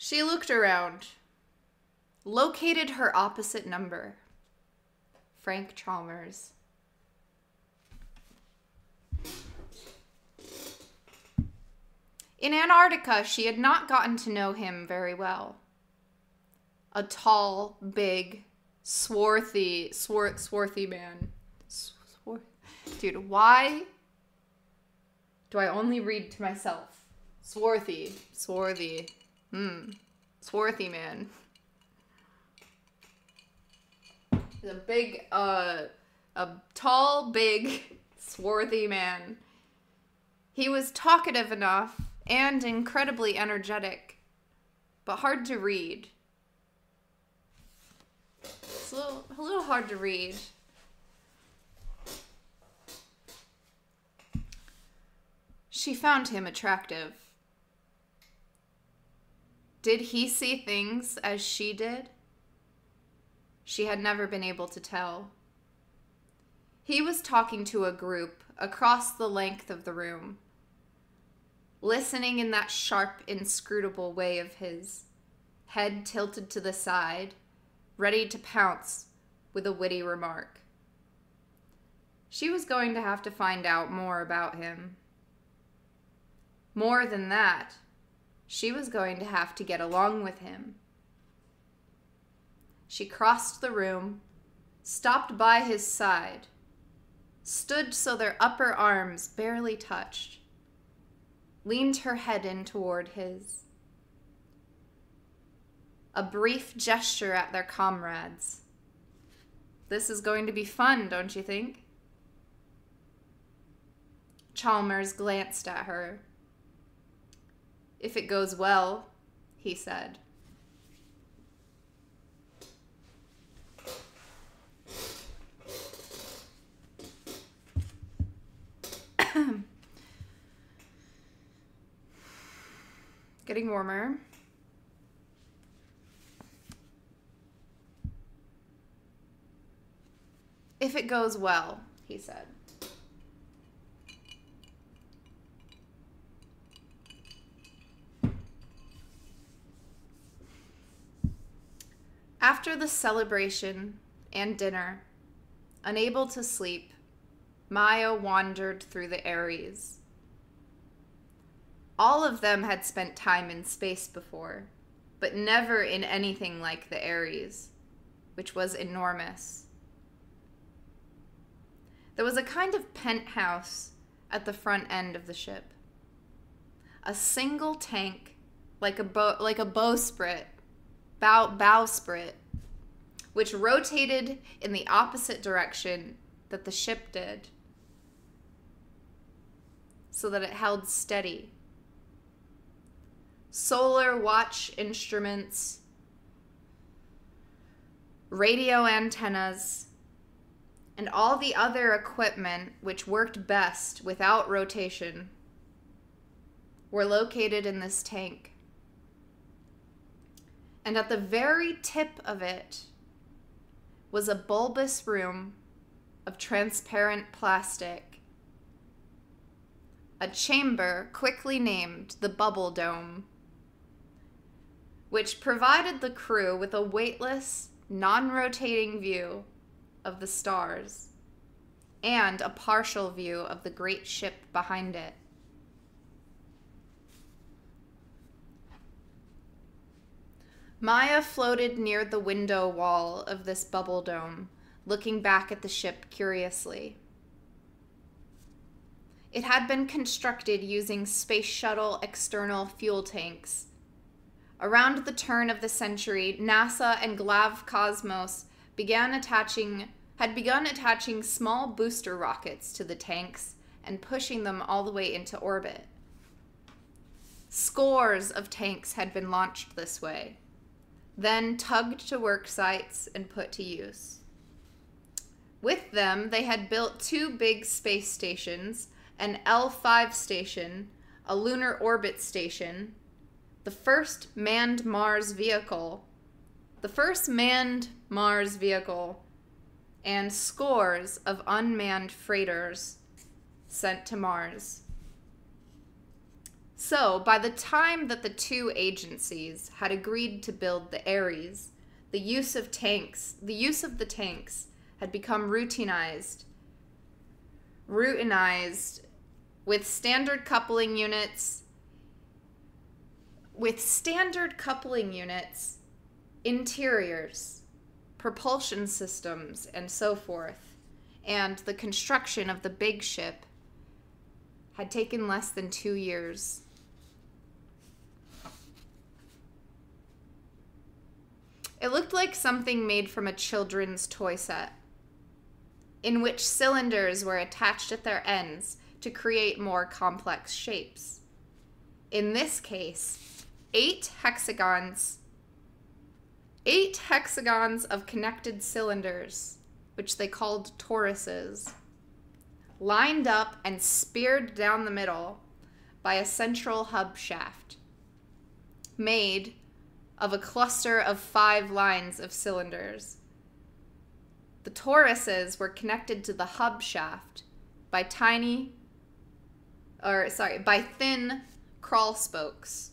She looked around, located her opposite number. Frank Chalmers. In Antarctica, she had not gotten to know him very well. A tall, big, swarthy man. Dude, why do I only read to myself? Swarthy man. He's a big, a tall, big, swarthy man. He was talkative enough and incredibly energetic, but hard to read. It's a little hard to read. She found him attractive. Did he see things as she did? She had never been able to tell. He was talking to a group across the length of the room, listening in that sharp, inscrutable way of his, head tilted to the side, ready to pounce with a witty remark. She was going to have to find out more about him. More than that, she was going to have to get along with him. She crossed the room, stopped by his side, stood so their upper arms barely touched, leaned her head in toward his. A brief gesture at their comrades. This is going to be fun, don't you think? Chalmers glanced at her. If it goes well, he said. Getting warmer. If it goes well, he said. After the celebration and dinner, unable to sleep, Maya wandered through the Aries. All of them had spent time in space before, but never in anything like the Aries, which was enormous. There was a kind of penthouse at the front end of the ship. A single tank, like a bowsprit, which rotated in the opposite direction that the ship did, so that it held steady. Solar watch instruments, radio antennas, and all the other equipment which worked best without rotation were located in this tank. And at the very tip of it was a bulbous room of transparent plastic, a chamber quickly named the Bubble Dome, which provided the crew with a weightless, non-rotating view of the stars and a partial view of the great ship behind it. Maya floated near the window wall of this bubble dome, looking back at the ship curiously. It had been constructed using space shuttle external fuel tanks. Around the turn of the century, NASA and GlavCosmos had begun attaching small booster rockets to the tanks and pushing them all the way into orbit. Scores of tanks had been launched this way, then tugged to work sites and put to use. With them, they had built two big space stations, an L5 station, a lunar orbit station, the first manned Mars vehicle, and scores of unmanned freighters sent to Mars. So, by the time that the two agencies had agreed to build the Ares, the use of the tanks had become routinized with standard coupling units, interiors, propulsion systems, and so forth. And the construction of the big ship had taken less than 2 years. It looked like something made from a children's toy set, in which cylinders were attached at their ends to create more complex shapes. In this case, 8 hexagons of connected cylinders, which they called toruses, lined up and speared down the middle by a central hub shaft, made of a cluster of 5 lines of cylinders. The toruses were connected to the hub shaft by thin crawl spokes,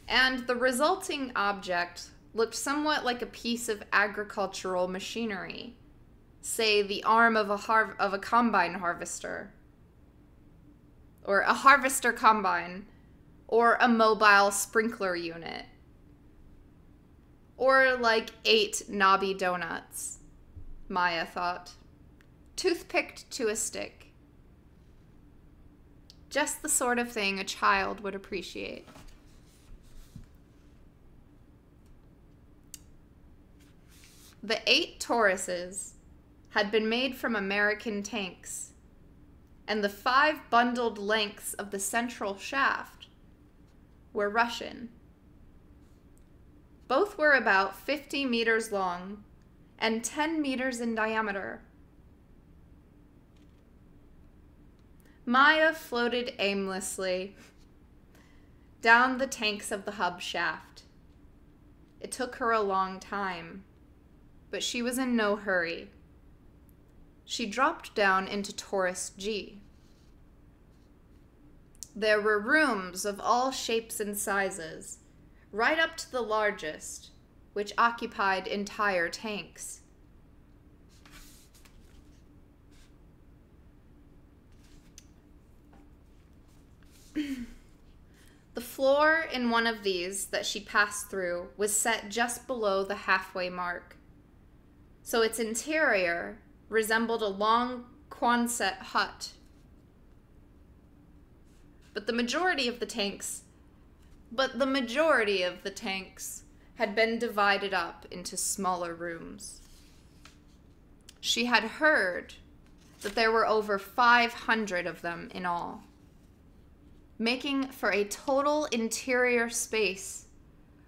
and the resulting object looked somewhat like a piece of agricultural machinery, say the arm of a combine harvester, or a harvester combine, or a mobile sprinkler unit, or like 8 knobby donuts, Maya thought, toothpicked to a stick. Just the sort of thing a child would appreciate. The 8 toruses had been made from American tanks, and the 5 bundled lengths of the central shaft were Russian. Both were about 50 meters long and 10 meters in diameter. Maya floated aimlessly down the tanks of the hub shaft. It took her a long time, but she was in no hurry. She dropped down into Torus G. There were rooms of all shapes and sizes, right up to the largest, which occupied entire tanks. The floor in one of these that she passed through was set just below the halfway mark, so its interior resembled a long Quonset hut. But the majority of the tanks had been divided up into smaller rooms. She had heard that there were over 500 of them in all, making for a total interior space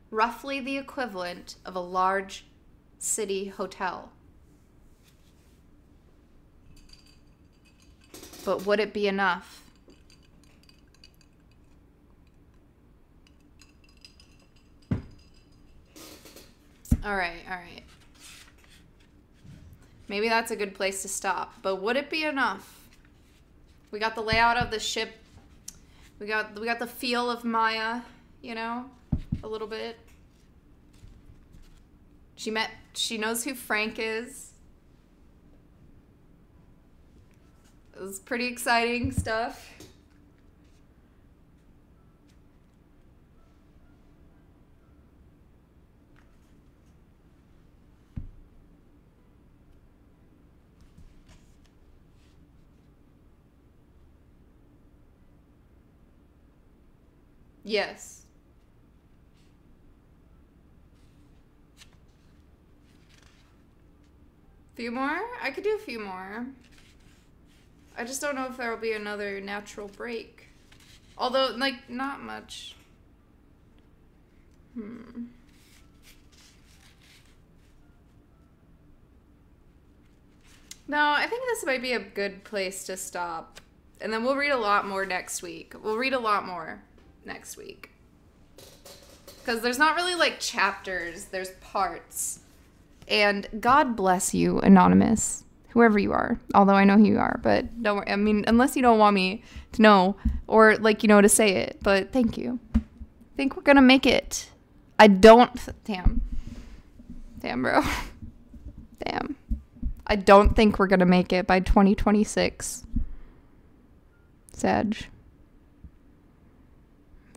roughly the equivalent of a large city hotel. But would it be enough? All right. Maybe that's a good place to stop, but would it be enough? We got the layout of the ship. We got the feel of Maya, you know, a little bit. She knows who Frank is. It was pretty exciting stuff. Yes. Few more? I could do a few more. I just don't know if there will be another natural break. Although, like, not much. No, I think this might be a good place to stop. And then we'll read a lot more next week. Because there's not really, like, chapters. There's parts. And God bless you, Anonymous, Whoever you are, although I know who you are, but don't worry. I mean, unless you don't want me to know or like, you know, to say it, but thank you. I think we're gonna make it. I don't, damn, bro. Damn. I don't think we're gonna make it by 2026. Sag.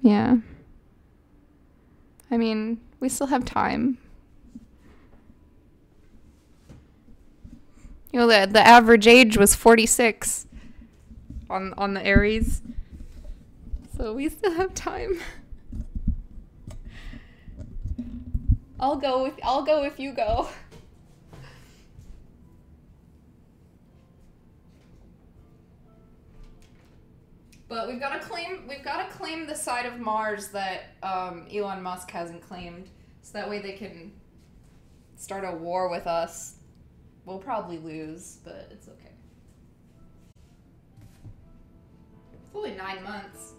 Yeah. I mean, we still have time. You know, the average age was 46 on the Aries. So we still have time. I'll go if you go. But we've got to claim the side of Mars that Elon Musk hasn't claimed, so that way they can start a war with us. We'll probably lose, but it's okay. It's only 9 months.